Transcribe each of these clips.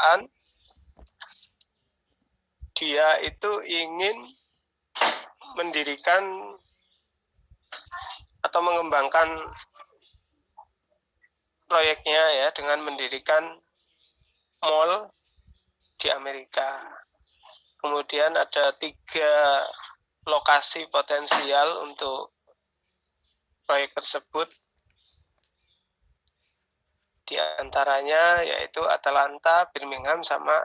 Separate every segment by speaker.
Speaker 1: perusahaan dia itu ingin mendirikan atau mengembangkan proyeknya ya dengan mendirikan mall di Amerika. Kemudian ada 3 lokasi potensial untuk proyek tersebut. Di antaranya yaitu Atlanta, Birmingham, sama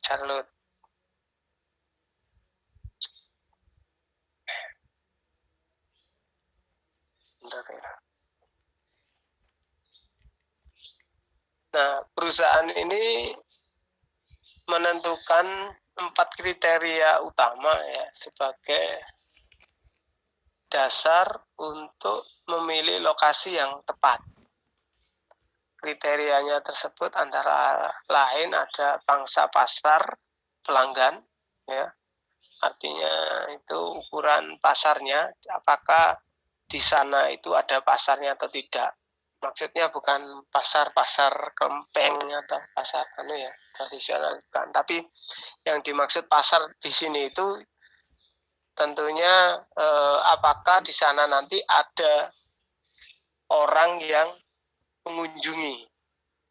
Speaker 1: Charlotte. Nah, perusahaan ini menentukan 4 kriteria utama ya sebagai dasar untuk memilih lokasi yang tepat. Kriterianya tersebut antara lain ada pangsa pasar pelanggan, ya, artinya itu ukuran pasarnya, apakah di sana itu ada pasarnya atau tidak. Maksudnya bukan pasar-pasar kelempeng atau pasar tradisional, bukan. Tapi yang dimaksud pasar di sini itu tentunya apakah di sana nanti ada orang yang mengunjungi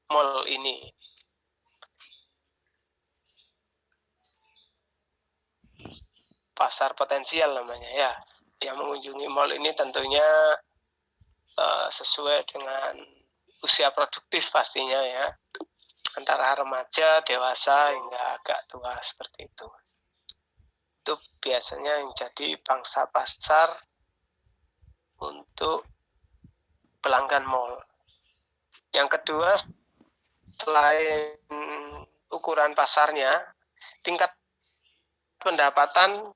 Speaker 1: mall ini. Pasar potensial namanya ya. Yang mengunjungi mall ini tentunya sesuai dengan usia produktif pastinya ya. Antara remaja, dewasa hingga agak tua seperti itu. Itu biasanya yang jadi pangsa pasar untuk pelanggan mall. Yang kedua, selain ukuran pasarnya, tingkat pendapatan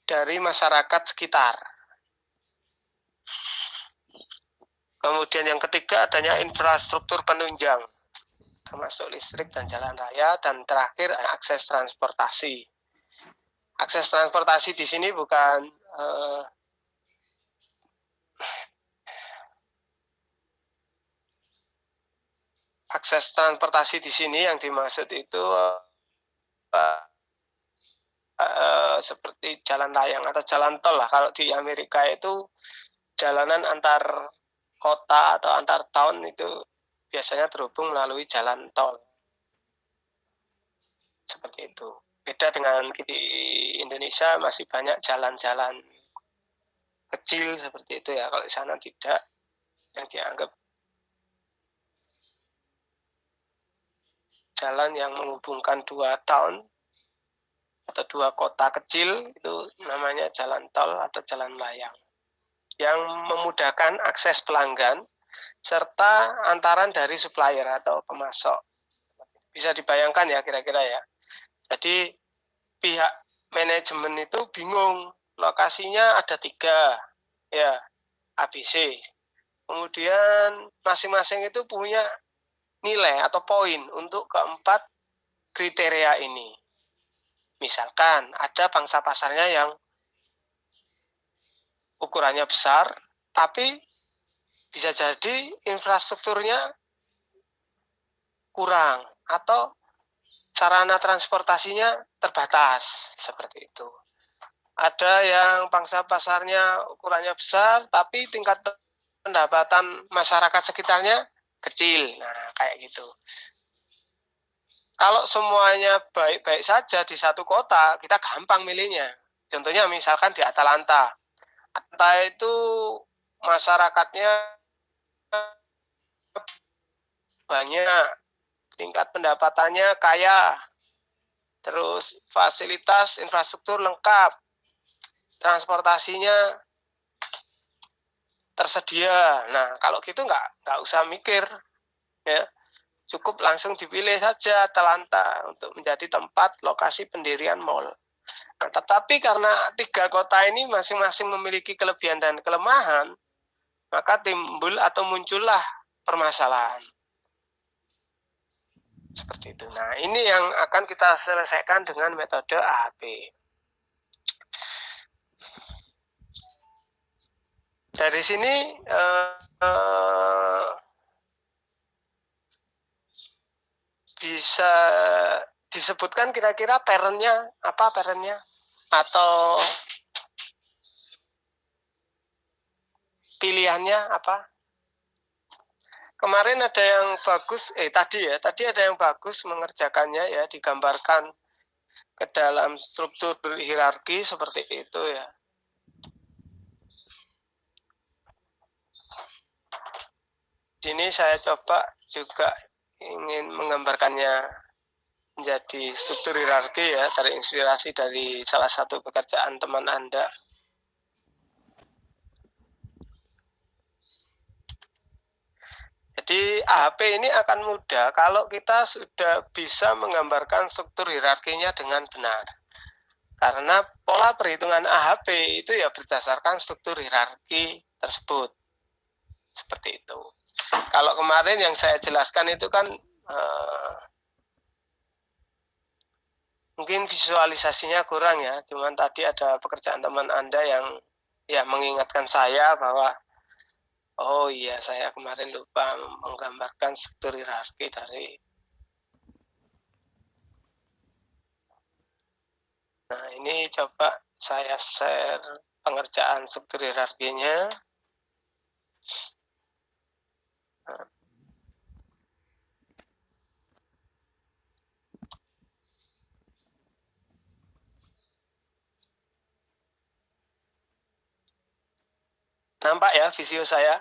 Speaker 1: dari masyarakat sekitar. Kemudian yang ketiga, adanya infrastruktur penunjang, termasuk listrik dan jalan raya. Dan terakhir, akses transportasi. Akses transportasi di sini bukan akses transportasi di sini yang dimaksud itu seperti jalan layang atau jalan tol lah. Kalau di Amerika itu jalanan antar kota atau antar town itu biasanya terhubung melalui jalan tol. Seperti itu. Beda dengan di Indonesia, masih banyak jalan-jalan kecil seperti itu ya. Kalau di sana tidak, yang dianggap jalan yang menghubungkan 2 town atau 2 kota kecil itu namanya jalan tol atau jalan layang, yang memudahkan akses pelanggan serta antaran dari supplier atau pemasok. Bisa dibayangkan ya kira-kira ya. Jadi pihak manajemen itu bingung, lokasinya ada 3 ya, ABC. Kemudian masing-masing itu punya nilai atau poin untuk keempat kriteria ini. Misalkan ada pangsa pasarnya yang ukurannya besar, tapi bisa jadi infrastrukturnya kurang atau sarana transportasinya terbatas, seperti itu. Ada yang pangsa pasarnya ukurannya besar, tapi tingkat pendapatan masyarakat sekitarnya kecil. Nah, kayak gitu. Kalau semuanya baik-baik saja di satu kota, kita gampang milihnya. Contohnya misalkan di Atlanta. Atlanta itu masyarakatnya banyak, tingkat pendapatannya kaya, terus fasilitas infrastruktur lengkap, transportasinya tersedia. Nah, kalau gitu nggak usah mikir, ya. Cukup langsung dipilih saja Atlanta untuk menjadi tempat lokasi pendirian mall. Nah, tetapi karena 3 kota ini masing-masing memiliki kelebihan dan kelemahan, maka timbul atau muncullah permasalahan. Seperti itu. Nah, ini yang akan kita selesaikan dengan metode AHP. Dari sini bisa disebutkan kira-kira parentnya apa, parentnya atau pilihannya apa? Kemarin ada yang bagus, tadi ada yang bagus mengerjakannya ya, digambarkan ke dalam struktur hierarki seperti itu ya. Sini saya coba juga ingin menggambarkannya menjadi struktur hierarki ya, terinspirasi dari salah satu pekerjaan teman Anda. Jadi AHP ini akan mudah kalau kita sudah bisa menggambarkan struktur hierarkinya dengan benar. Karena pola perhitungan AHP itu ya berdasarkan struktur hierarki tersebut. Seperti itu. Kalau kemarin yang saya jelaskan itu kan mungkin visualisasinya kurang ya. Cuman tadi ada pekerjaan teman Anda yang ya mengingatkan saya bahwa oh iya, saya kemarin lupa menggambarkan struktur hierarki dari. Nah, ini coba saya share pengerjaan struktur hierarkinya. Nampak ya video saya?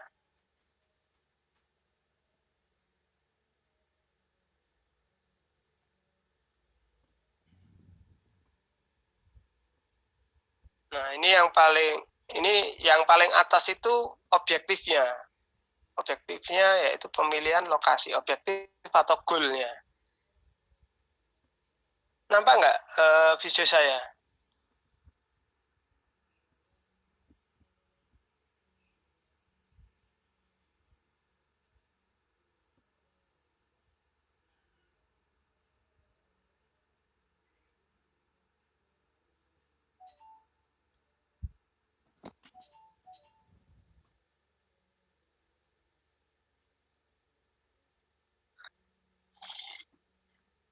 Speaker 1: Nah, ini yang paling atas itu objektifnya. Objektifnya yaitu pemilihan lokasi objektif atau goal-nya. Nampak nggak video saya?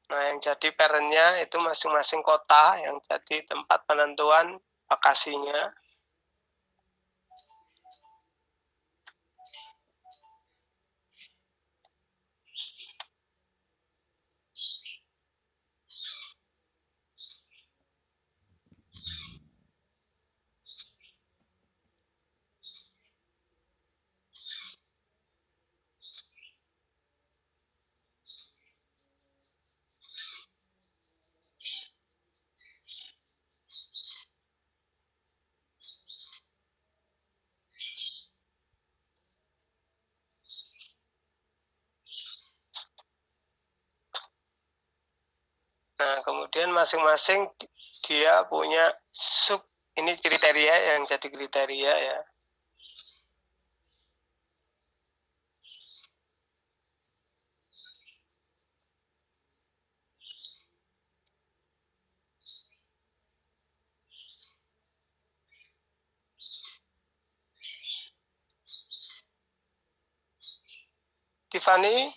Speaker 1: Nah, yang jadi parentnya itu masing-masing kota yang jadi tempat penentuan lokasinya. Nah, kemudian masing-masing dia punya sub, ini kriteria yang jadi kriteria ya. Tiffany,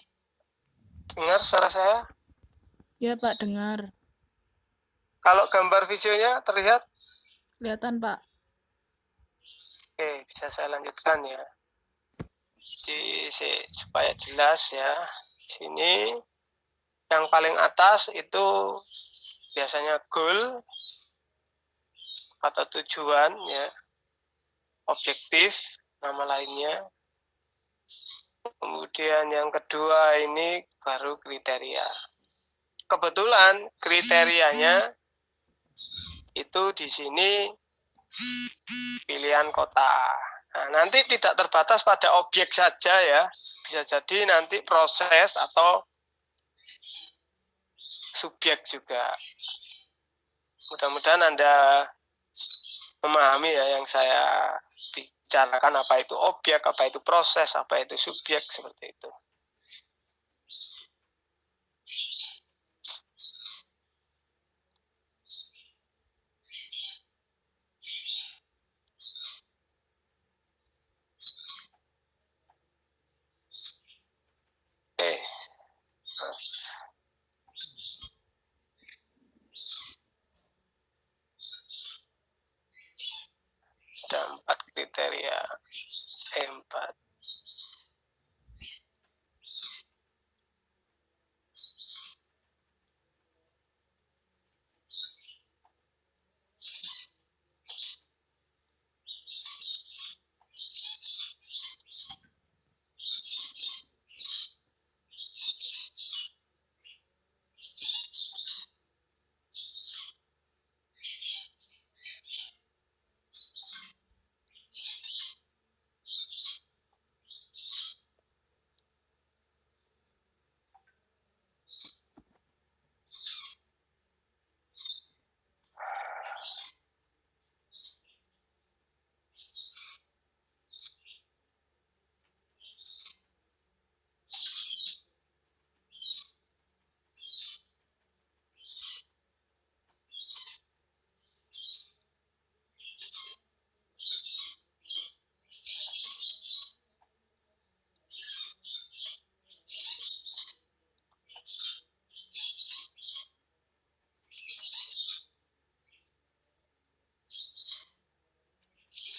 Speaker 1: dengar suara saya?
Speaker 2: Ya Pak, dengar.
Speaker 1: Kalau gambar videonya terlihat?
Speaker 2: Kelihatan Pak.
Speaker 1: Oke, bisa saya lanjutkan ya. Jadi supaya jelas ya. Sini yang paling atas itu biasanya goal atau tujuan ya. Objektif nama lainnya. Kemudian yang kedua ini baru kriteria. Kebetulan kriterianya itu di sini pilihan kota. Nah, nanti tidak terbatas pada objek saja ya. Bisa jadi nanti proses atau subjek juga. Mudah-mudahan Anda memahami ya yang saya bicarakan, apa itu objek, apa itu proses, apa itu subjek, seperti itu. Oke. ya E4.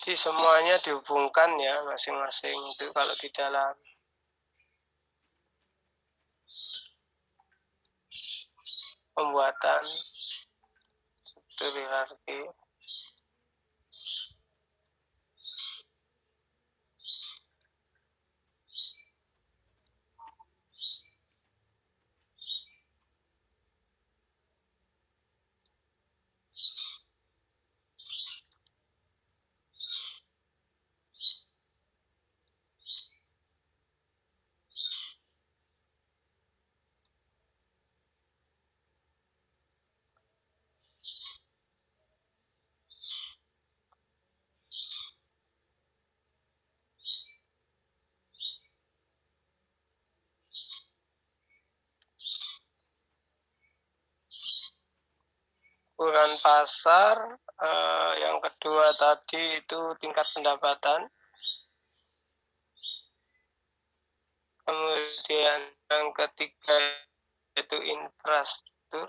Speaker 1: Jadi semuanya dihubungkan ya masing-masing itu kalau di dalam pembuatan struktur hierarki. Ukuran pasar, yang kedua tadi itu tingkat pendapatan. Kemudian yang ketiga itu infrastruktur.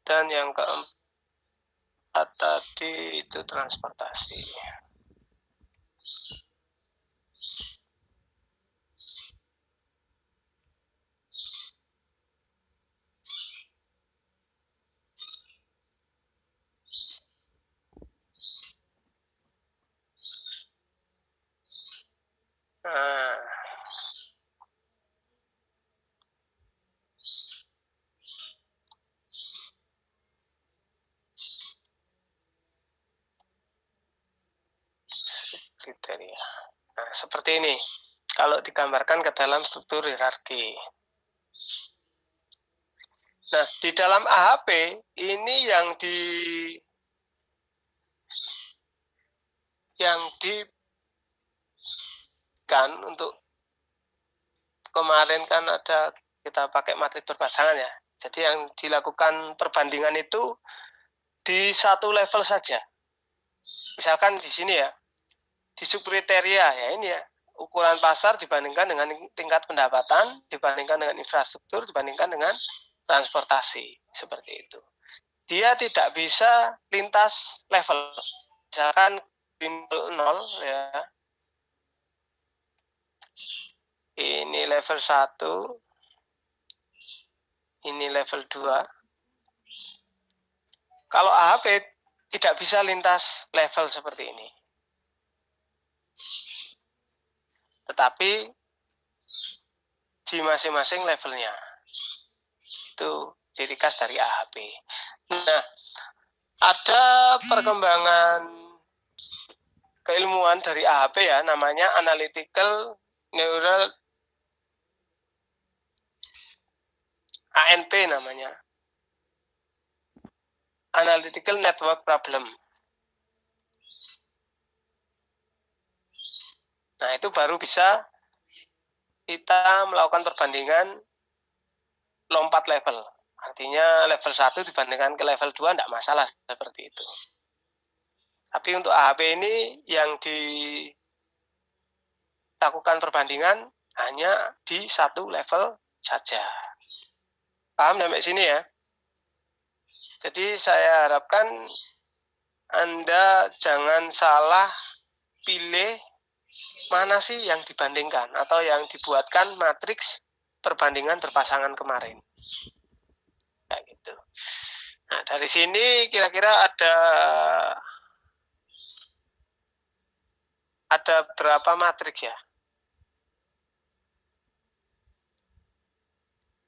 Speaker 1: Dan yang keempat tadi itu transportasi. Nah, kriteria. Nah, seperti ini. Kalau digambarkan ke dalam struktur hierarki. Nah, di dalam AHP ini yang kan untuk kemarin kan ada kita pakai matriks berpasangan ya. Jadi yang dilakukan perbandingan itu di satu level saja. Misalkan di sini ya, di subkriteria ya ini ya, ukuran pasar dibandingkan dengan tingkat pendapatan, dibandingkan dengan infrastruktur, dibandingkan dengan transportasi, seperti itu. Dia tidak bisa lintas level. Misalkan 0 ya. Ini level 1. Ini level 2. Kalau AHP tidak bisa lintas level seperti ini. Tetapi di masing-masing levelnya. Itu ciri khas dari AHP. Nah, ada perkembangan keilmuan dari AHP ya, namanya Analytical Neural ANP namanya. Analytical Network Problem. Nah, itu baru bisa kita melakukan perbandingan lompat level. Artinya level 1 dibandingkan ke level 2 tidak masalah seperti itu. Tapi untuk AHP ini yang dilakukan perbandingan hanya di satu level saja. Paham sampai sini ya? Jadi saya harapkan Anda jangan salah pilih mana sih yang dibandingkan atau yang dibuatkan matriks perbandingan berpasangan kemarin. Kayak gitu. Nah, dari sini kira-kira ada berapa matriks ya?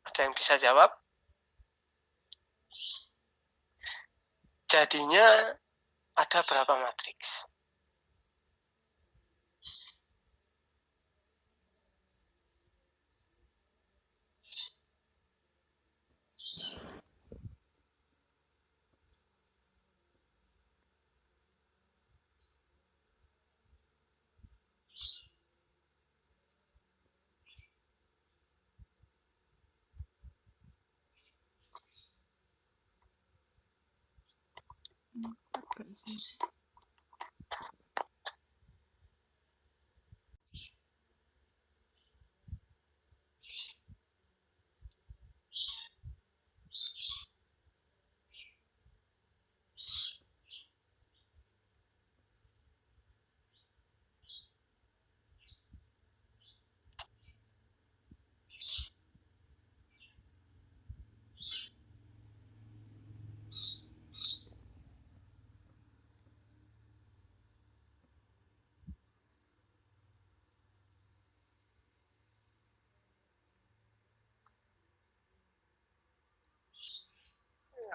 Speaker 1: Ada yang bisa jawab? Jadinya ada berapa matriks?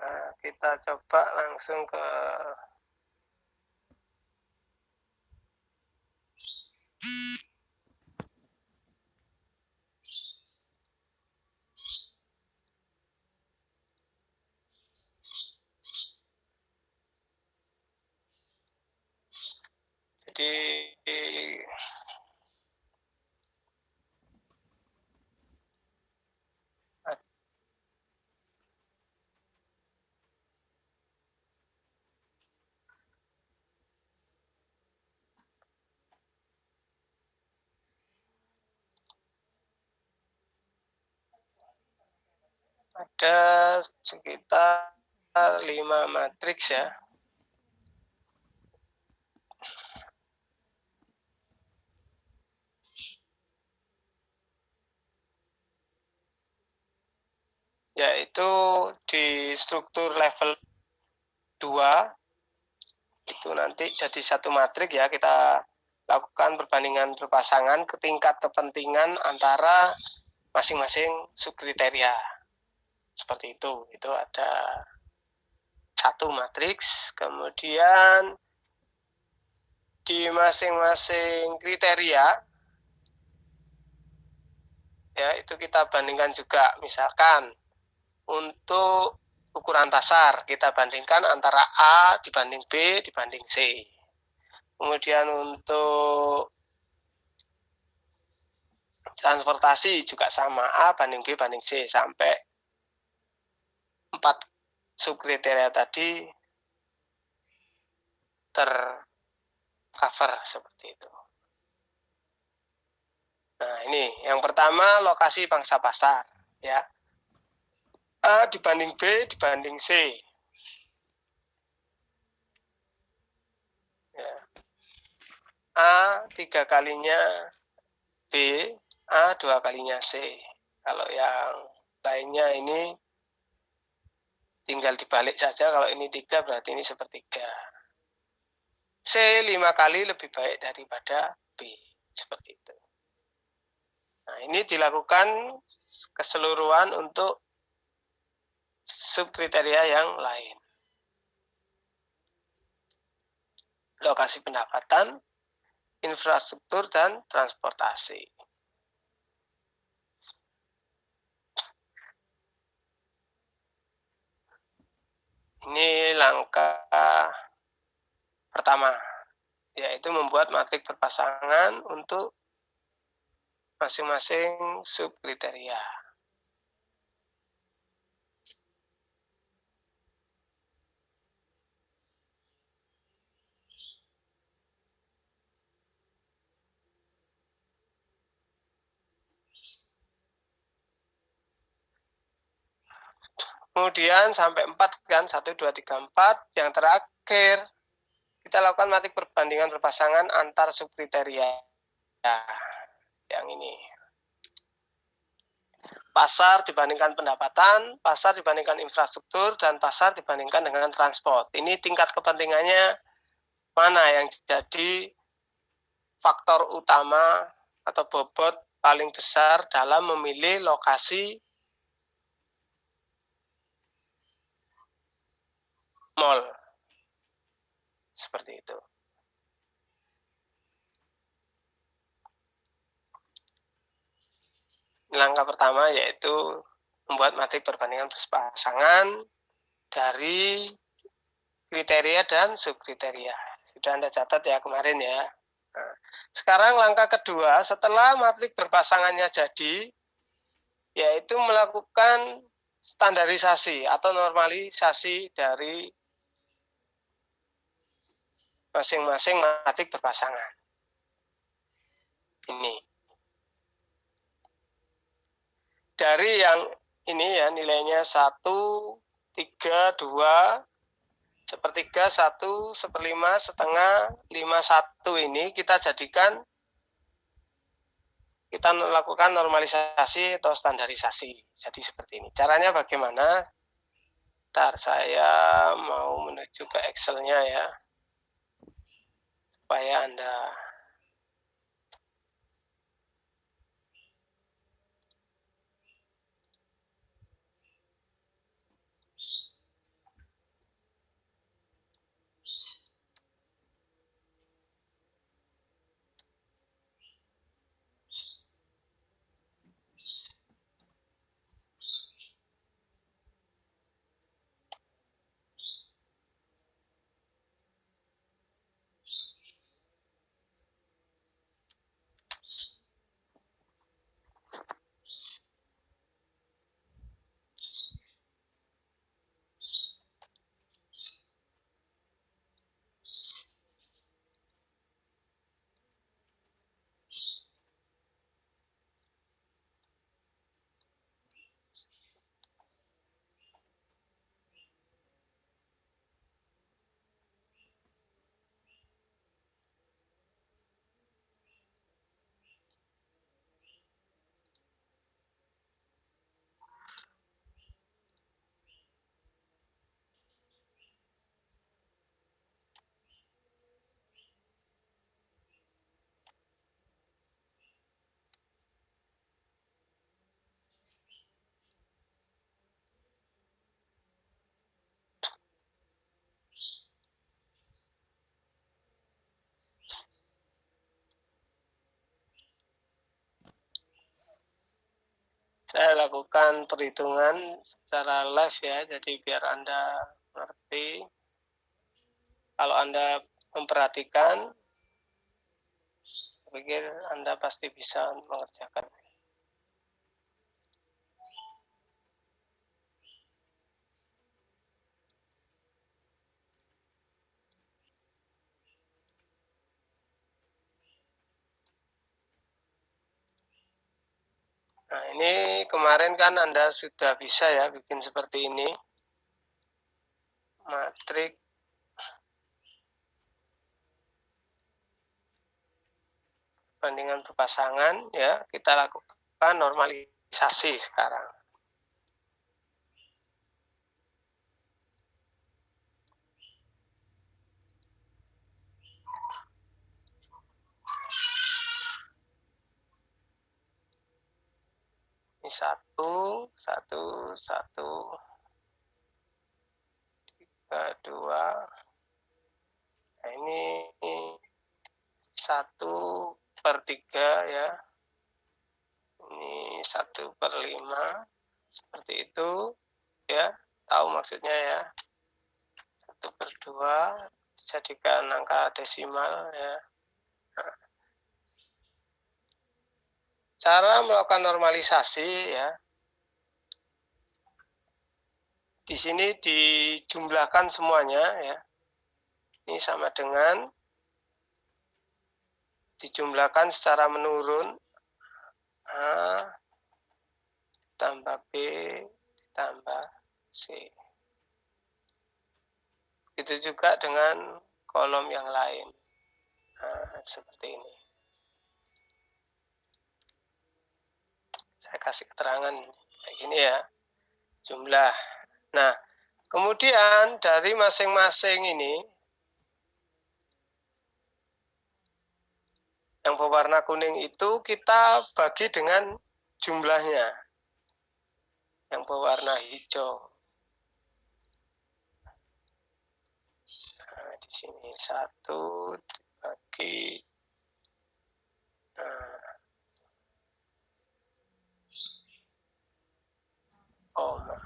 Speaker 1: Nah, kita coba langsung ke jadi ada sekitar 5 matriks ya. Yaitu di struktur level 2 itu nanti jadi satu matrik ya, kita lakukan perbandingan berpasangan ke tingkat kepentingan antara masing-masing subkriteria. Seperti itu ada satu matriks, kemudian di masing-masing kriteria ya itu kita bandingkan juga, misalkan untuk ukuran dasar kita bandingkan antara A dibanding B dibanding C. Kemudian untuk transportasi juga sama, A banding B banding C sampai 4 subkriteria tadi tercover seperti itu. Nah, ini yang pertama lokasi pangsa pasar ya. A dibanding B dibanding C. Ya. A 3 kalinya B, A 2 kalinya C. Kalau yang lainnya ini tinggal dibalik saja, kalau ini 3 berarti ini sepertiga. C 5 kali lebih baik daripada B, seperti itu. Nah, ini dilakukan keseluruhan untuk subkriteria yang lain. Lokasi pendapatan, infrastruktur, dan transportasi. Ini langkah pertama, yaitu membuat matrik berpasangan untuk masing-masing subkriteria. Kemudian sampai 4 kan, 1, 2, 3, 4. Yang terakhir kita lakukan matrik perbandingan berpasangan antar subkriteria. Nah, yang ini. Pasar dibandingkan pendapatan, pasar dibandingkan infrastruktur, dan pasar dibandingkan dengan transport. Ini tingkat kepentingannya mana yang jadi faktor utama atau bobot paling besar dalam memilih lokasi mall. Seperti itu. Langkah pertama yaitu membuat matrik perbandingan berpasangan dari kriteria dan subkriteria. Sudah Anda catat ya kemarin ya. Nah, sekarang langkah kedua setelah matrik berpasangannya jadi, yaitu melakukan standarisasi atau normalisasi dari masing-masing matrik berpasangan. Ini. Dari yang ini ya nilainya 1, 3, 2, sepertiga, 1, 1/5, setengah, 5, 1 ini kita jadikan, kita lakukan normalisasi atau standarisasi. Jadi seperti ini. Caranya bagaimana? Ntar saya mau menuju ke Excel-nya ya. Supaya Anda lakukan perhitungan secara live ya, jadi biar Anda mengerti. Kalau Anda memperhatikan, saya pikir Anda pasti bisa mengerjakan. Nah, ini kemarin kan Anda sudah bisa ya bikin seperti ini. Matrik perbandingan berpasangan ya, kita lakukan normalisasi sekarang. Ini 1, 1, 1, 3, 2. Nah, ini 1/3 ya. Ini 1/5. Seperti itu ya. Tahu maksudnya ya. 1/2 jadikan angka desimal ya. Nah, cara melakukan normalisasi ya. Di sini dijumlahkan semuanya ya. Ini sama dengan dijumlahkan secara menurun. A tambah B tambah C. Itu juga dengan kolom yang lain. Nah, seperti ini. Saya kasih keterangan kayak gini ya, jumlah. Nah, kemudian dari masing-masing ini, yang berwarna kuning itu kita bagi dengan jumlahnya. Yang berwarna hijau. Nah, di sini 1 dibagi. Nah. Oh, nah,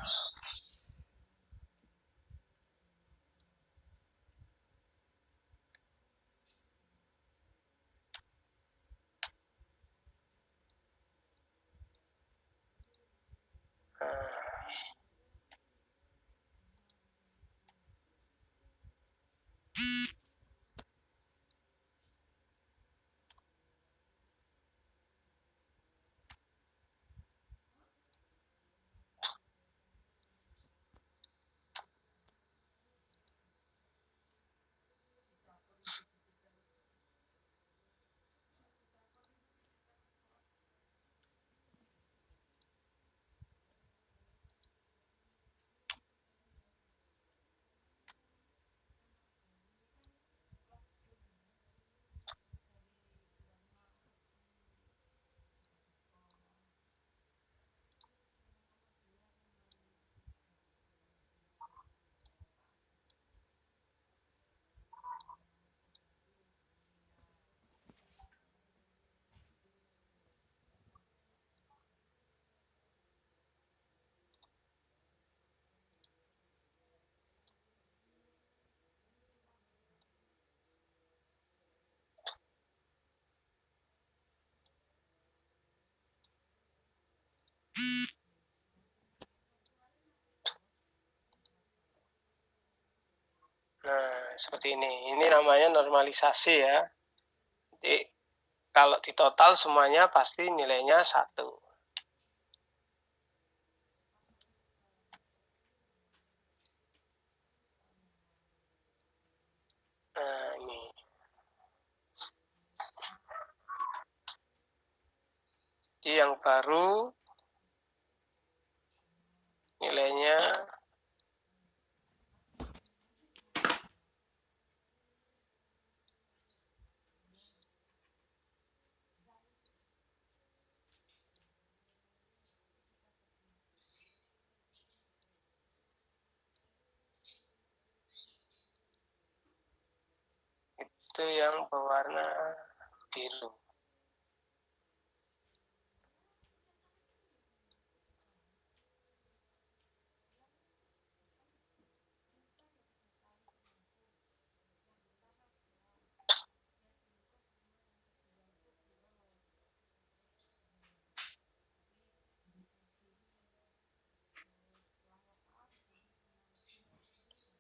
Speaker 1: seperti ini. Ini namanya normalisasi ya. Jadi kalau di total semuanya pasti nilainya 1. Nah, ini. Jadi yang baru nilainya itu yang berwarna biru.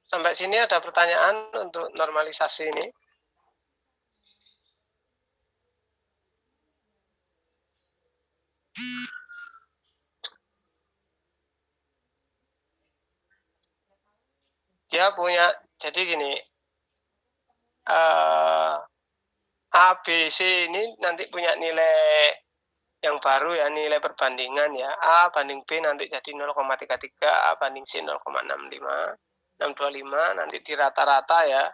Speaker 1: Sampai sini ada pertanyaan untuk normalisasi ini? Dia punya, jadi gini, A, B, C ini nanti punya nilai yang baru ya, nilai perbandingan ya. A banding B nanti jadi 0,33, A banding C 0,65, 625, nanti di rata-rata ya.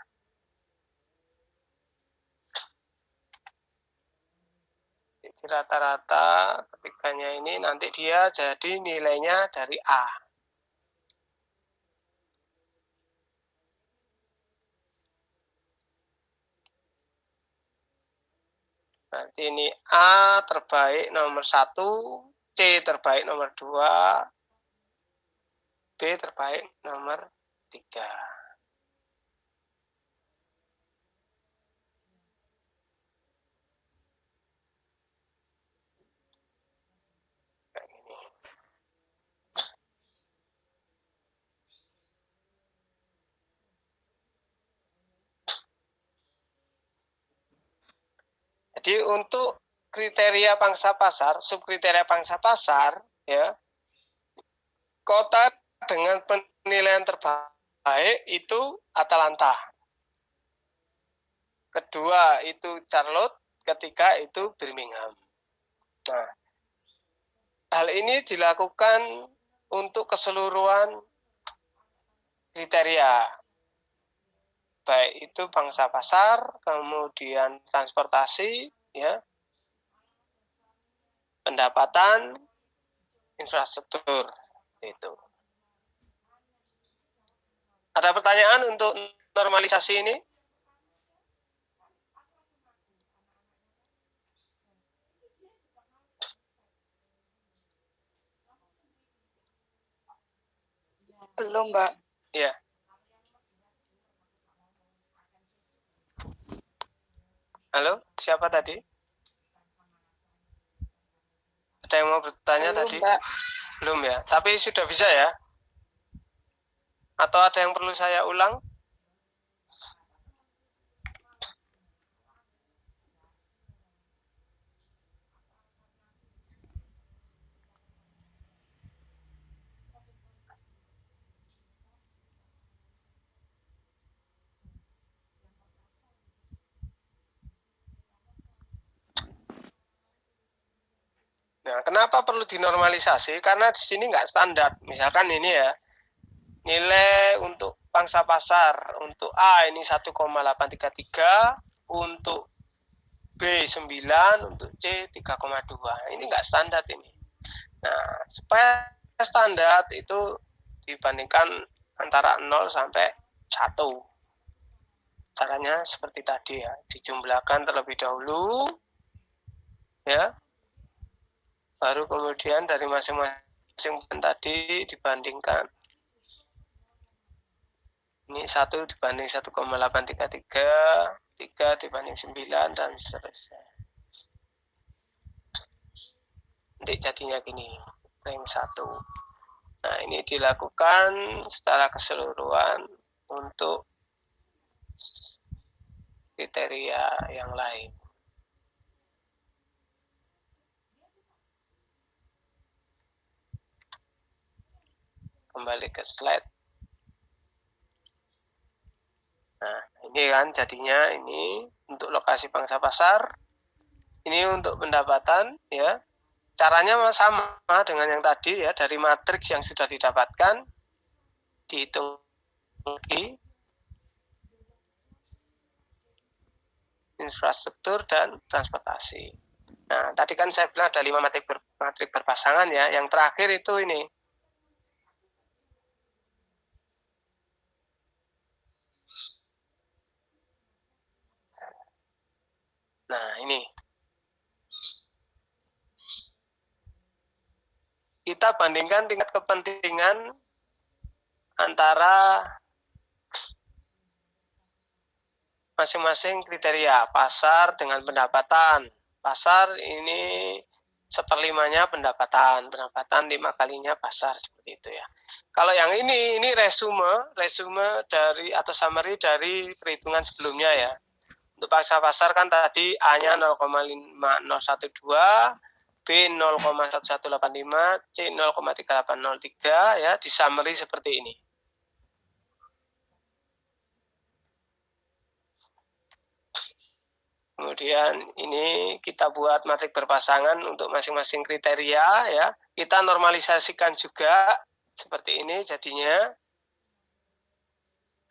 Speaker 1: Di rata-rata ketiganya ini nanti dia jadi nilainya dari A. Nanti ini A terbaik nomor 1, C terbaik nomor 2, B terbaik nomor 3. Kayak gini. Jadi untuk kriteria pangsa pasar, subkriteria pangsa pasar, ya, kota dengan penilaian terbaik itu Atalanta. kedua itu Charlotte, ketiga itu Birmingham. Nah, hal ini dilakukan untuk keseluruhan kriteria, baik itu pangsa pasar, kemudian transportasi, ya, pendapatan, infrastruktur, itu. Ada pertanyaan untuk normalisasi ini?
Speaker 3: Belum, Mbak.
Speaker 1: Ya. Halo, siapa tadi? Ada yang mau bertanya
Speaker 3: Belum,
Speaker 1: tadi?
Speaker 3: Mbak.
Speaker 1: Belum ya, tapi sudah bisa ya? Atau ada yang perlu saya ulang? Nah, kenapa perlu dinormalisasi? Karena di sini nggak standar. Misalkan ini ya, nilai untuk pangsa pasar untuk A ini 1,833, untuk B 9, untuk C 3,2. Ini nggak standar ini. Nah, supaya standar itu dibandingkan antara 0 sampai 1. Caranya seperti tadi ya, dijumlahkan terlebih dahulu, ya, baru kemudian dari masing-masing tadi dibandingkan. Ini 1 dibanding 1,833, 3 dibanding 9, dan seterusnya. Nanti jadinya gini, rank 1. Nah, ini dilakukan secara keseluruhan untuk kriteria yang lain. Kembali ke slide. Nah, ini kan jadinya ini untuk lokasi pangsa pasar, ini untuk pendapatan, ya. Caranya sama dengan yang tadi ya, dari matriks yang sudah didapatkan, dihitung lagi infrastruktur dan transportasi. Nah, tadi kan saya bilang ada 5 matrik berpasangan ya. Yang terakhir itu ini. Nah, ini. Kita bandingkan tingkat kepentingan antara masing-masing kriteria. Pasar dengan pendapatan. Pasar ini 1/5-nya pendapatan 5 kalinya pasar, seperti itu ya. Kalau yang ini resume dari atau summary dari perhitungan sebelumnya ya. Untuk pangsa pasar kan tadi A-nya 0,5012, B 0,1185, C 0,3803 ya, di summary seperti ini. Kemudian ini kita buat matrik berpasangan untuk masing-masing kriteria ya. Kita normalisasikan juga seperti ini jadinya.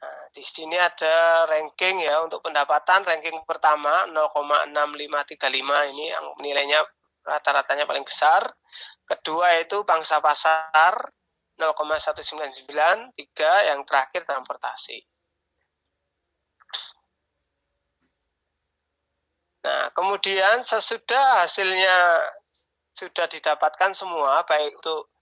Speaker 1: Nah, di sini ada ranking ya untuk pendapatan. Ranking pertama 0,6535 ini yang nilainya rata-ratanya paling besar. Kedua itu pangsa pasar 0,199, 3 yang terakhir transportasi. Nah, kemudian sesudah hasilnya sudah didapatkan semua, baik untuk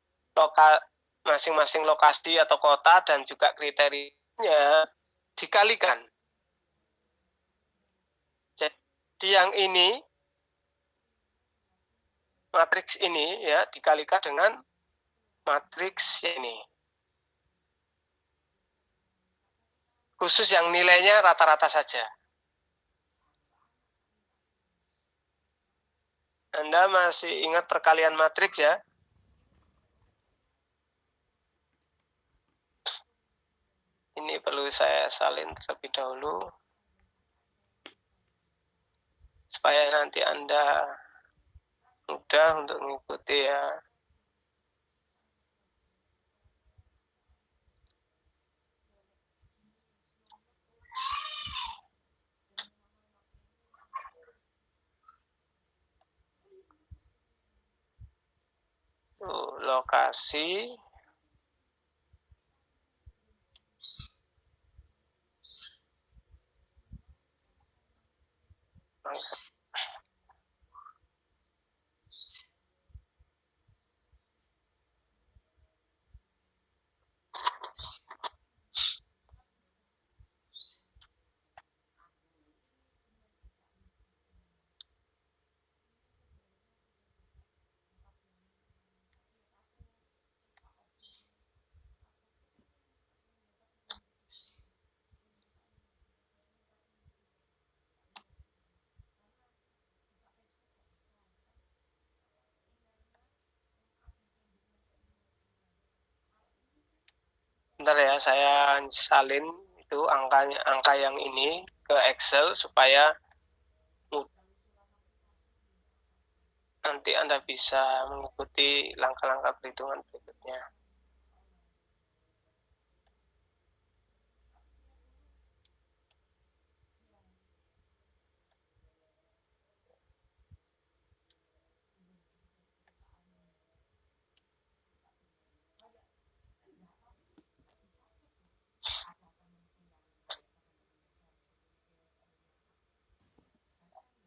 Speaker 1: masing-masing lokasi atau kota dan juga kriterianya, dikalikan. Jadi yang ini, matriks ini ya, dikalikan dengan matriks ini. Khusus yang nilainya rata-rata saja. Anda masih ingat perkalian matriks ya? Ini perlu saya salin terlebih dahulu. supaya nanti Anda mudah untuk mengikuti ya. Tuh, lokasi. Bentar ya, saya salin itu angka yang ini ke Excel supaya nanti Anda bisa mengikuti langkah-langkah perhitungan berikutnya.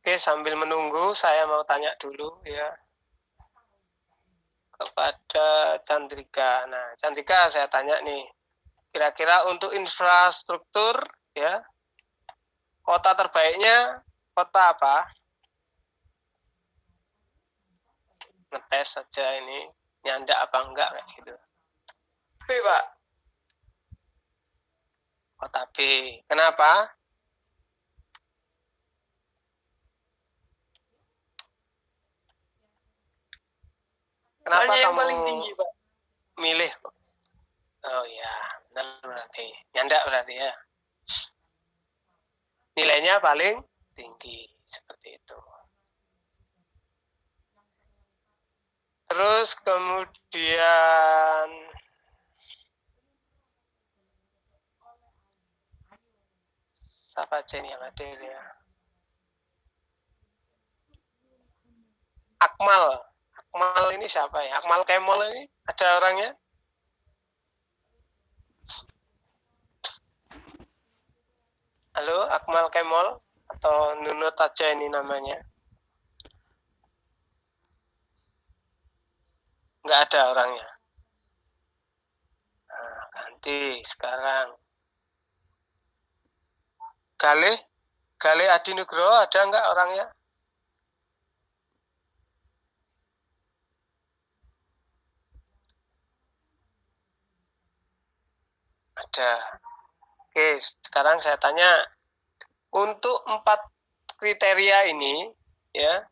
Speaker 1: Oke, sambil menunggu saya mau tanya dulu ya kepada Chandrika. Nah, Chandrika saya tanya nih, kira-kira untuk infrastruktur ya, kota terbaiknya kota apa? Ngetes saja ini nyandak apa enggak kayak gitu. B, Pak. Kota B. Kenapa? Kenapa
Speaker 3: Soalnya yang
Speaker 1: kamu
Speaker 3: paling tinggi, Pak.
Speaker 1: milih? Oh ya, benar berarti. Nyandak berarti ya. Nilainya paling tinggi seperti itu. Terus kemudian siapa aja ini yang ada ya? Akmal. Akmal ini siapa ya? Akmal Kemol ini ada orangnya? Halo, Akmal Kemol atau Nunut aja ini namanya? Nggak ada orangnya. Nah, ganti sekarang. Gale Adi Nugroho ada nggak orangnya? Ada. Oke, sekarang saya tanya, untuk 4 kriteria ini, ya,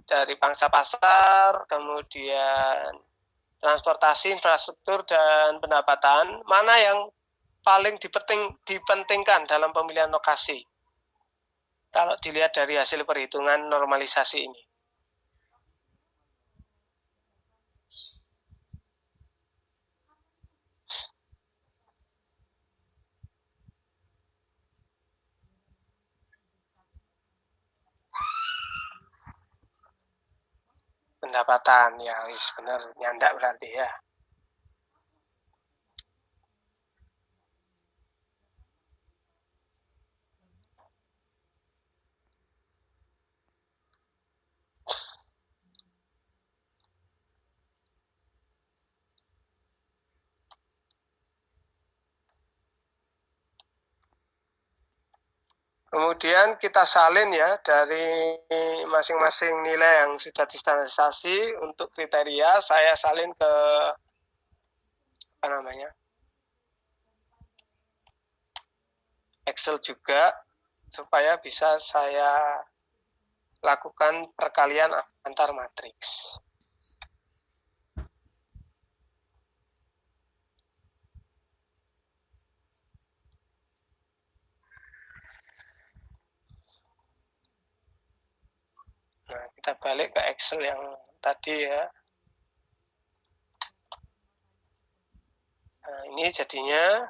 Speaker 1: dari pangsa pasar, kemudian transportasi, infrastruktur, dan pendapatan, mana yang paling dipentingkan dalam pemilihan lokasi? Kalau dilihat dari hasil perhitungan normalisasi ini. Pendapatan, ya wis bener, nyandak berarti ya. Kemudian kita salin ya dari masing-masing nilai yang sudah distandarisasi untuk kriteria, saya salin ke apa namanya? Excel juga supaya bisa saya lakukan perkalian antar matriks. Kita balik ke Excel yang tadi ya. Nah, ini jadinya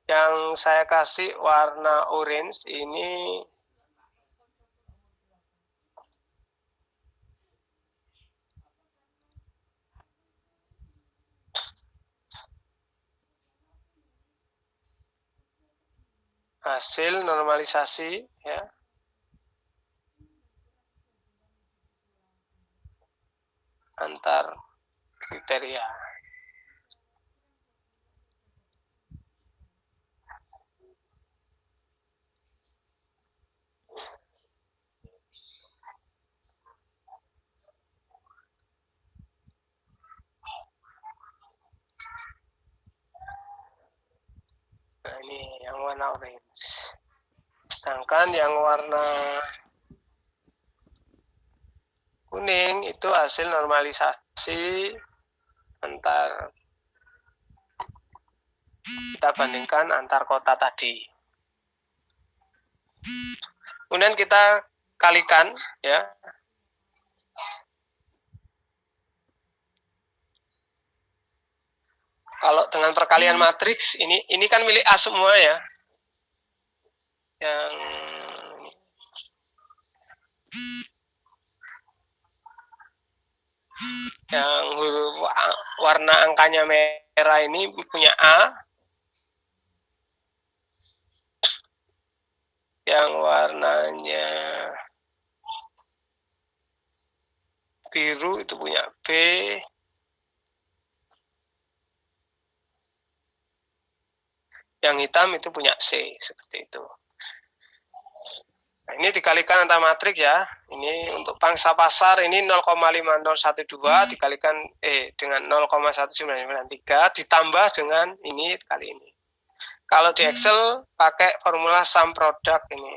Speaker 1: yang saya kasih warna orange ini hasil normalisasi ya. Antar kriteria. Nah, ini yang warna orange. Sedangkan yang warna kuning itu hasil normalisasi antar, kita bandingkan antar kota tadi. Kemudian kita kalikan ya. Kalau dengan perkalian matriks ini kan milik A semua ya. Yang warna angkanya merah ini punya A. Yang warnanya biru itu punya B. Yang hitam itu punya C, seperti itu. Nah, ini dikalikan antar matriks ya. Ini untuk pangsa pasar ini 0,5012 dikalikan dengan 0,1993 ditambah dengan ini kali ini. Kalau di Excel pakai formula sum product ini.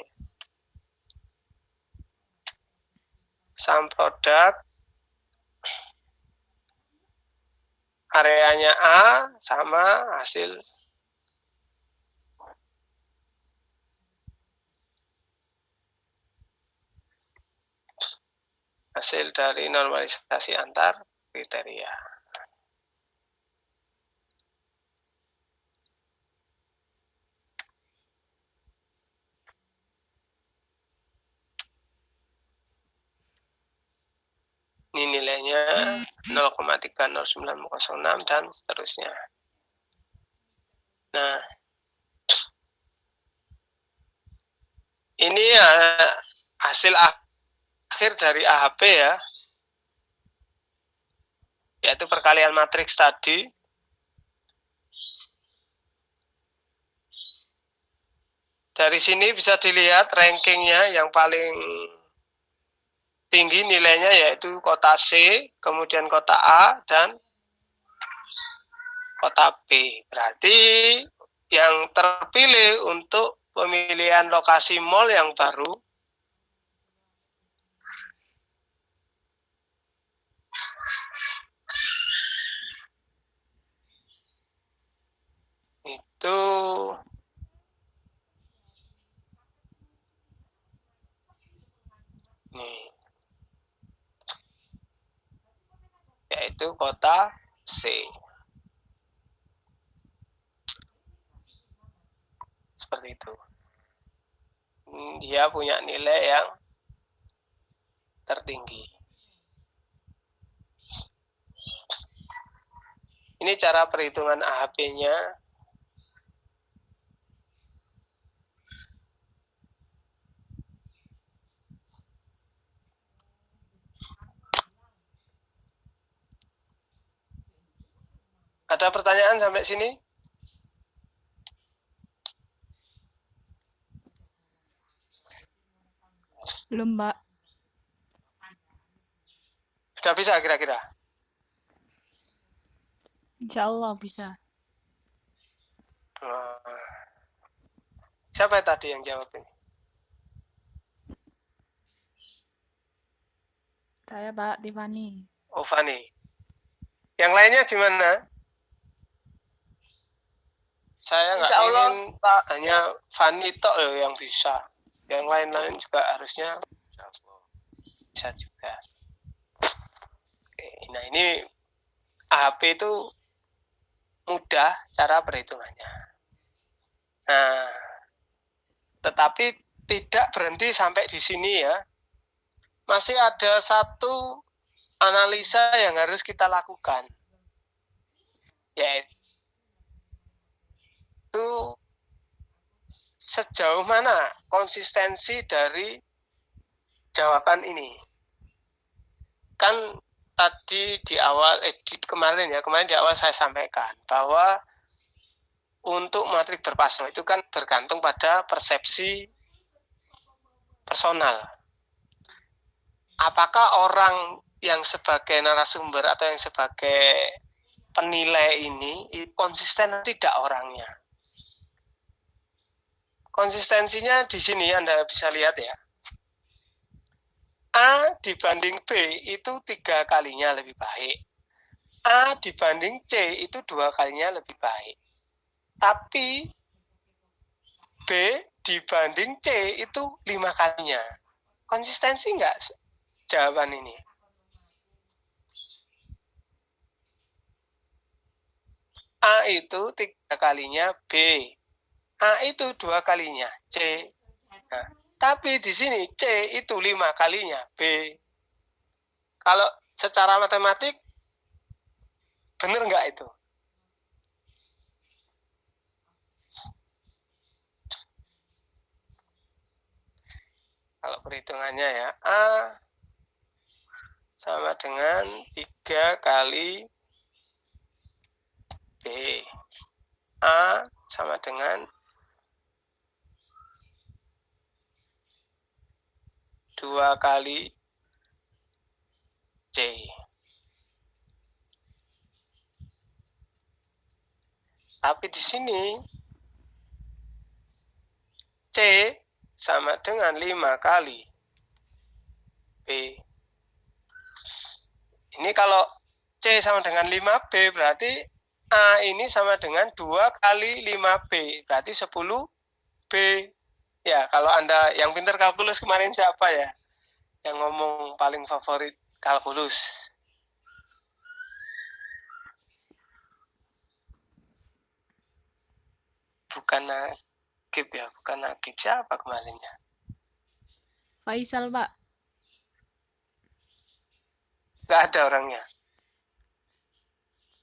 Speaker 1: Sum product areanya A sama hasil dari normalisasi antar kriteria. Ini nilainya 0,30906 dan seterusnya. Nah, ini hasil akhir dari AHP ya, yaitu perkalian matriks tadi. Dari sini bisa dilihat rankingnya yang paling tinggi nilainya yaitu kota C, kemudian kota A, dan kota B. Berarti yang terpilih untuk pemilihan lokasi mall yang baru itu nih, yaitu kota C. Seperti itu. Dia punya nilai yang tertinggi. Ini cara perhitungan AHP-nya. Ada pertanyaan sampai sini?
Speaker 2: Belum, Mbak.
Speaker 1: Sudah bisa kira-kira?
Speaker 2: Insya Allah bisa.
Speaker 1: Siapa tadi yang jawab ini?
Speaker 2: Saya Pak Tiffany.
Speaker 1: Oh, Fani. Yang lainnya gimana? Saya nggak
Speaker 3: Insya Allah,
Speaker 1: ingin
Speaker 3: Pak.
Speaker 1: hanya Fani tok loh yang bisa. Yang lain-lain juga harusnya bisa juga. Oke, nah ini AHP itu mudah cara perhitungannya. Nah, tetapi tidak berhenti sampai di sini ya. Masih ada satu analisa yang harus kita lakukan, yaitu sejauh mana konsistensi dari jawaban ini. Kan tadi di awal, kemarin di awal saya sampaikan bahwa untuk matrik berpasang itu kan bergantung pada persepsi personal. Apakah orang yang sebagai narasumber atau yang sebagai penilai ini konsisten atau tidak orangnya? Konsistensinya di sini Anda bisa lihat ya. A dibanding B itu 3 kalinya lebih baik. A dibanding C itu 2 kalinya lebih baik. Tapi B dibanding C itu 5 kalinya. Konsistensi enggak jawaban ini? A itu 3 kalinya B. A itu 2 kalinya C. Nah, tapi di sini C itu 5 kalinya B. Kalau secara matematik benar enggak itu? Kalau perhitungannya ya, A sama dengan 3 kali B. A sama dengan 2 kali C. Tapi di sini C sama dengan 5 kali B. Ini kalau C sama dengan 5B berarti A ini sama dengan 2 kali 5B. Berarti 10B. Ya, kalau Anda yang pintar kalkulus kemarin siapa ya? Yang ngomong paling favorit kalkulus. Bukan Nagib ya, bukan Nagib. Siapa kemarinnya?
Speaker 2: Faisal Pak.
Speaker 1: Nggak ada orangnya.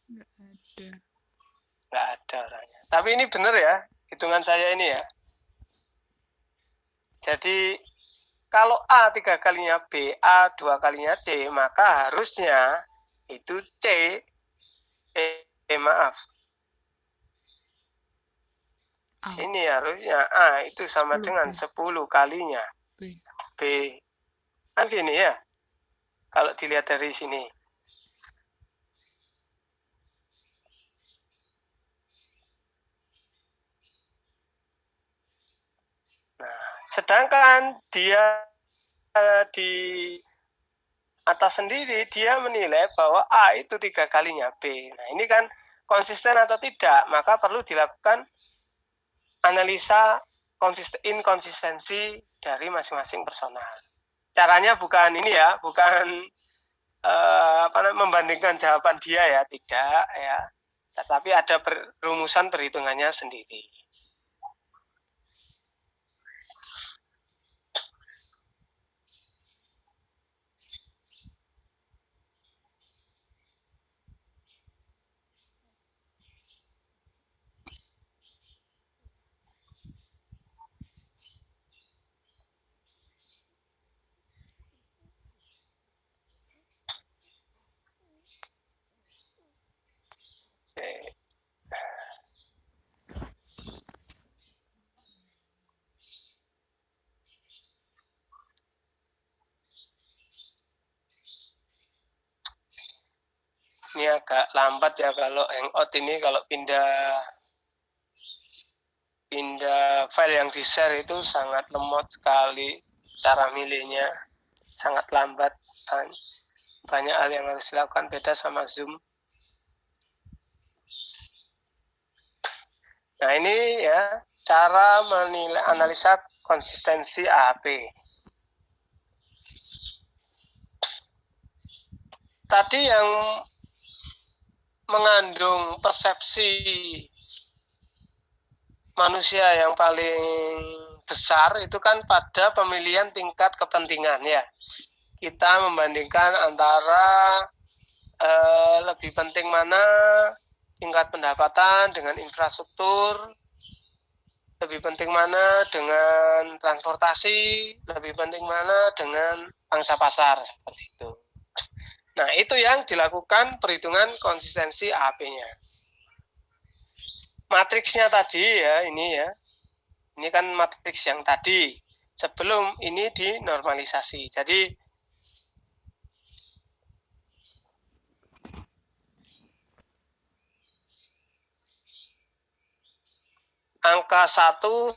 Speaker 2: Nggak ada.
Speaker 1: Nggak ada orangnya. Tapi ini benar ya, hitungan saya ini ya. Jadi kalau A 3 kalinya B, A 2 kalinya C, maka harusnya itu C, maaf. Sini harusnya A itu sama dengan 10 kalinya B. Kan gini ya, kalau dilihat dari sini. Nah, sedangkan dia di atas sendiri, dia menilai bahwa A itu 3 kalinya B. Nah, ini kan konsisten atau tidak, maka perlu dilakukan analisa inkonsistensi dari masing-masing personal. Caranya bukan ini ya, bukan membandingkan jawaban dia ya, tidak ya. Tetapi ada rumusan perhitungannya sendiri. Ini agak lambat ya kalau Hangout ini, kalau pindah file yang di-share itu sangat lemot sekali, cara milihnya sangat lambat. banyak hal yang harus dilakukan, beda sama Zoom. Nah ini ya cara menilai analisa konsistensi AHP. Tadi yang mengandung persepsi manusia yang paling besar itu kan pada pemilihan tingkat kepentingan ya. Kita membandingkan antara lebih penting mana tingkat pendapatan dengan infrastruktur, lebih penting mana dengan transportasi, lebih penting mana dengan pangsa pasar, seperti itu. Nah, itu yang dilakukan perhitungan konsistensi AHP-nya. Matriksnya tadi ya, ini ya. Ini kan matriks yang tadi. Sebelum ini dinormalisasi. Jadi angka 1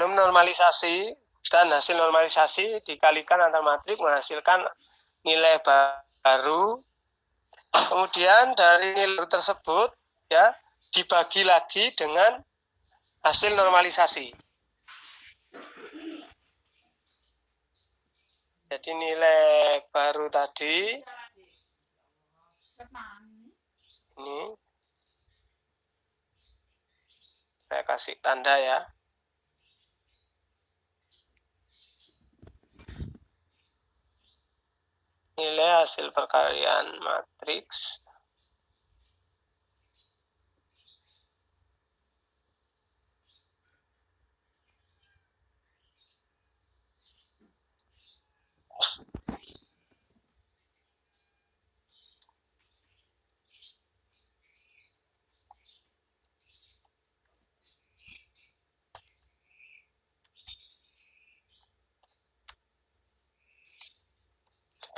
Speaker 1: belum normalisasi dan hasil normalisasi dikalikan antar matriks menghasilkan nilai baru. Kemudian dari nilai tersebut ya dibagi lagi dengan hasil normalisasi. Jadi nilai baru tadi ini saya kasih tanda ya. Nilai hasil perkalian matriks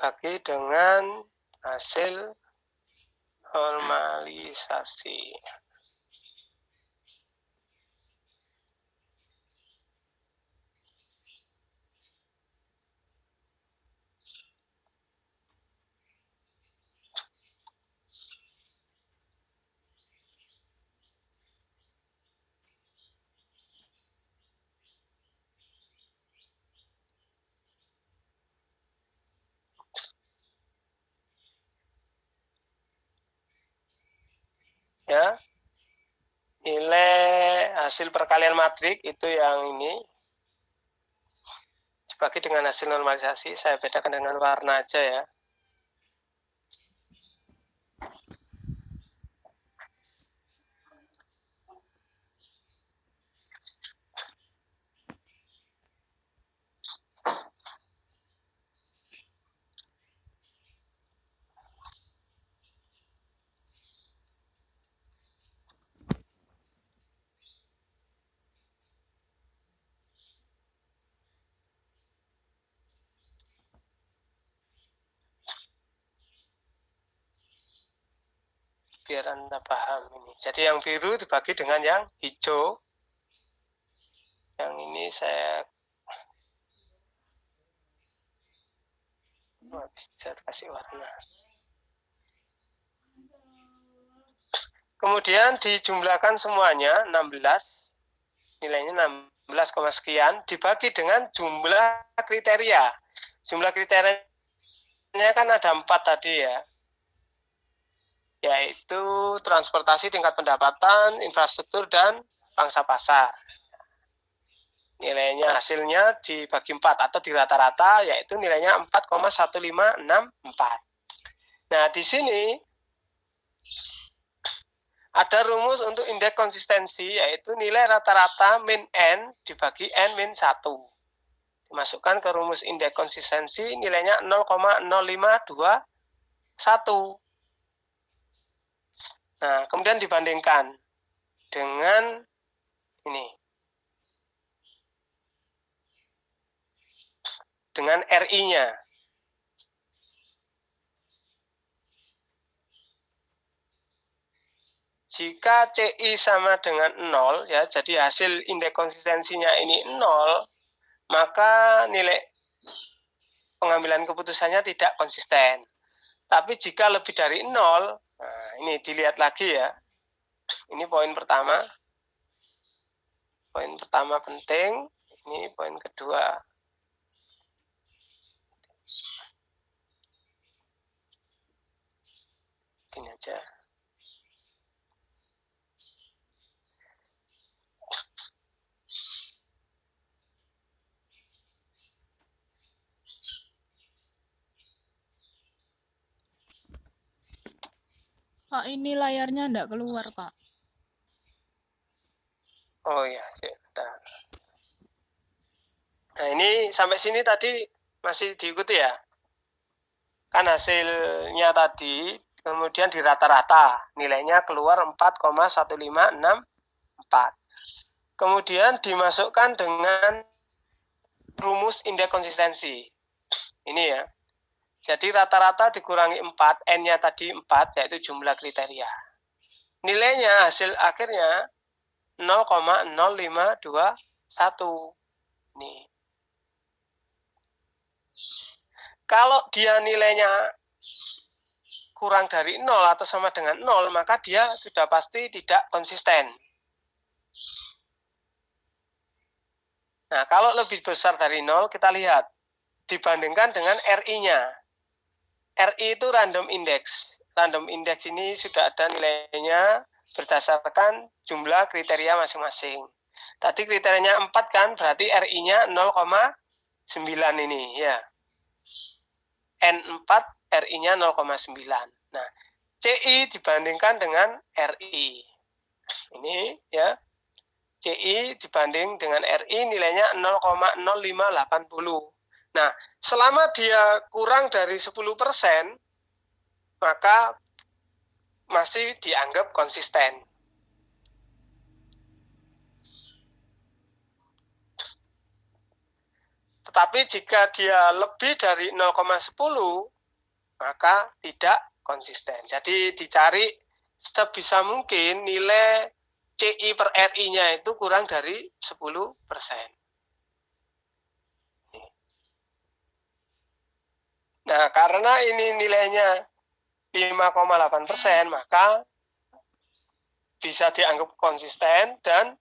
Speaker 1: dibagi dengan hasil normalisasi. Ya, nilai hasil perkalian matrik itu yang ini dibagi dengan hasil normalisasi. Saya bedakan dengan warna aja ya. Biar Anda paham ini. Jadi yang biru dibagi dengan yang hijau. Yang ini saya bisa kasih warna. Kemudian dijumlahkan semuanya 16. Nilainya 16. 11, sekian dibagi dengan jumlah kriteria. Jumlah kriterianya kan ada 4 tadi ya, yaitu transportasi, tingkat pendapatan, infrastruktur, dan pangsa pasar. Nilainya hasilnya dibagi 4 atau di rata-rata, yaitu nilainya 4,1564. Nah, di sini ada rumus untuk indeks konsistensi, yaitu nilai rata-rata min N dibagi N min 1. Dimasukkan ke rumus indeks konsistensi, nilainya 0,0521. Nah, kemudian dibandingkan dengan ini, dengan RI-nya. Jika CI sama dengan 0, ya, jadi hasil indeks konsistensinya ini 0, maka nilai pengambilan keputusannya tidak konsisten. Tapi jika lebih dari 0, nah ini dilihat lagi ya. Ini poin pertama. Poin pertama penting, ini poin kedua. Ini aja.
Speaker 2: Pak, ini layarnya enggak keluar, Pak.
Speaker 1: Oh ya, bentar. Nah, ini sampai sini tadi masih diikuti ya. Kan hasilnya tadi, kemudian di rata-rata, nilainya keluar 4,1564. Kemudian dimasukkan dengan rumus indeks konsistensi. Ini ya. Jadi rata-rata dikurangi 4, N-nya tadi 4, yaitu jumlah kriteria. Nilainya hasil akhirnya 0,0521. Nih. Kalau dia nilainya kurang dari 0 atau sama dengan 0, maka dia sudah pasti tidak konsisten. Nah, kalau lebih besar dari 0, kita lihat. Dibandingkan dengan RI-nya. RI itu random index. Random index ini sudah ada nilainya berdasarkan jumlah kriteria masing-masing. Tadi kriterianya 4 kan, berarti RI-nya 0,9 ini ya. N4 RI-nya 0,9. Nah, CI dibandingkan dengan RI. Ini ya. CI dibanding dengan RI nilainya 0,0580. Nah, selama dia kurang dari 10%, maka masih dianggap konsisten. Tetapi jika dia lebih dari 0,10, maka tidak konsisten. Jadi dicari sebisa mungkin nilai CI per RI-nya itu kurang dari 10%. Nah, karena ini nilainya 5,8%, maka bisa dianggap konsisten dan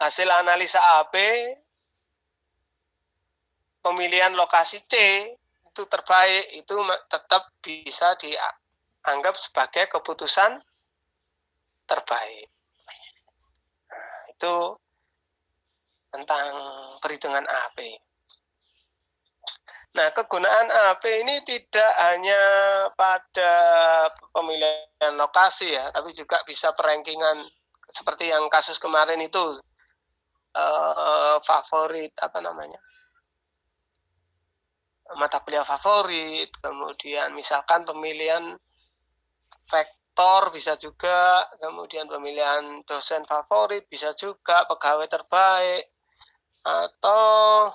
Speaker 1: hasil analisa AB pemilihan lokasi C itu terbaik, itu tetap bisa dianggap sebagai keputusan terbaik. Nah, itu tentang perhitungan AP. Nah, kegunaan AP ini tidak hanya pada pemilihan lokasi ya, tapi juga bisa perankingan seperti yang kasus kemarin itu, favorit apa namanya, mata kuliah favorit, kemudian misalkan pemilihan rektor bisa juga, kemudian pemilihan dosen favorit bisa juga, pegawai terbaik, atau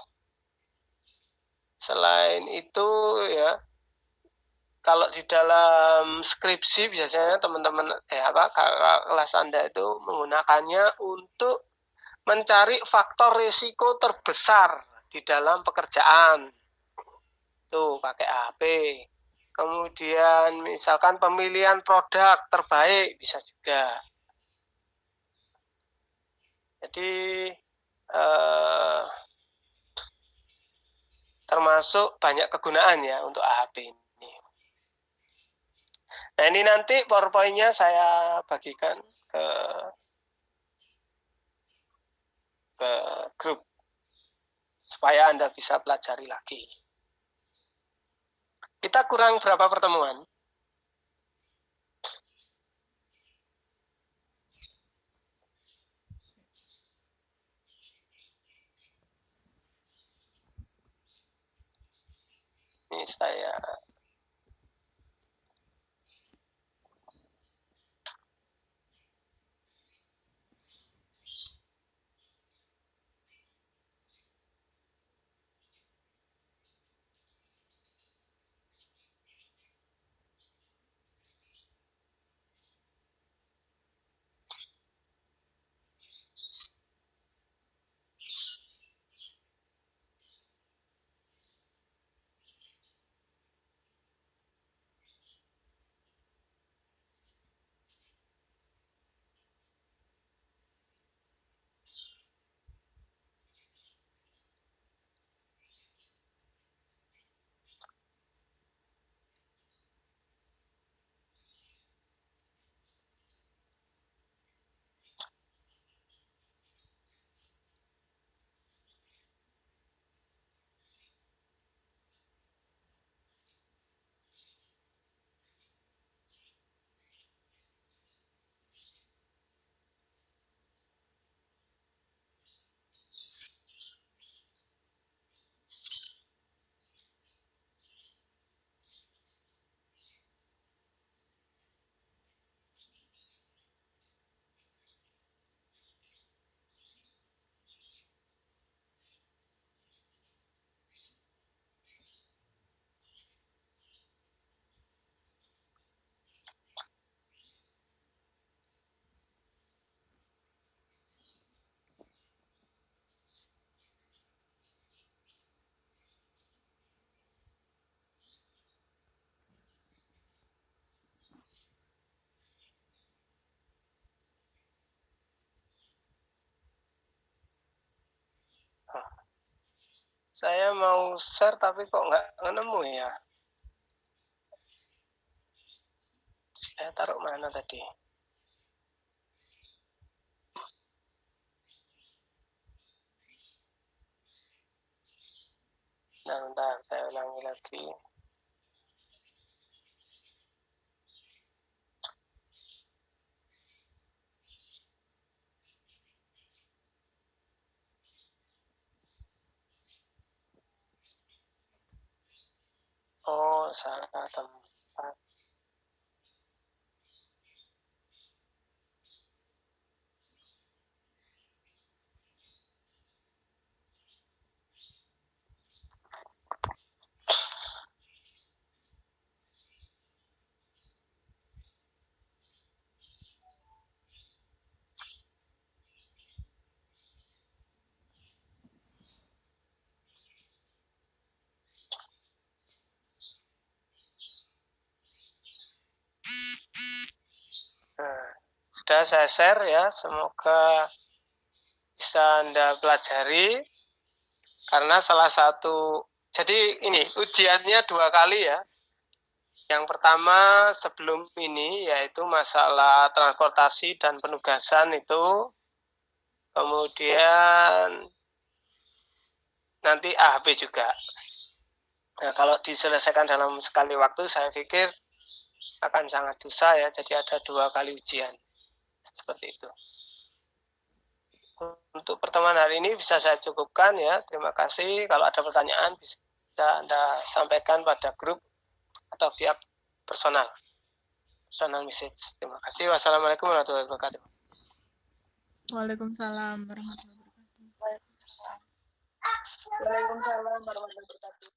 Speaker 1: selain itu ya, kalau di dalam skripsi biasanya teman-teman kelas Anda itu menggunakannya untuk mencari faktor risiko terbesar di dalam pekerjaan. Tuh pakai AP. Kemudian misalkan pemilihan produk terbaik bisa juga. Jadi termasuk banyak kegunaan ya untuk AHP ini. Nah, ini nanti PowerPoint-nya saya bagikan ke grup supaya Anda bisa pelajari lagi. Kita kurang berapa pertemuan? Ini saya mau share tapi kok nggak nemu ya. Saya taruh mana tadi? Nah, bentar, saya ulangi lagi. Oh, salah tempat. Nah, sudah saya share ya, semoga bisa Anda pelajari karena salah satu, jadi ini ujiannya 2 kali ya. Yang pertama sebelum ini yaitu masalah transportasi dan penugasan itu, kemudian nanti AHP juga. Nah, kalau diselesaikan dalam sekali waktu saya pikir akan sangat susah ya, jadi ada 2 kali ujian seperti itu. Untuk pertemuan hari ini bisa saya cukupkan ya. Terima kasih. Kalau ada pertanyaan bisa Anda sampaikan pada grup atau via personal message. Terima kasih. Wassalamualaikum warahmatullahi wabarakatuh.
Speaker 2: Waalaikumsalam warahmatullahi wabarakatuh.
Speaker 3: Waalaikumsalam warahmatullahi wabarakatuh.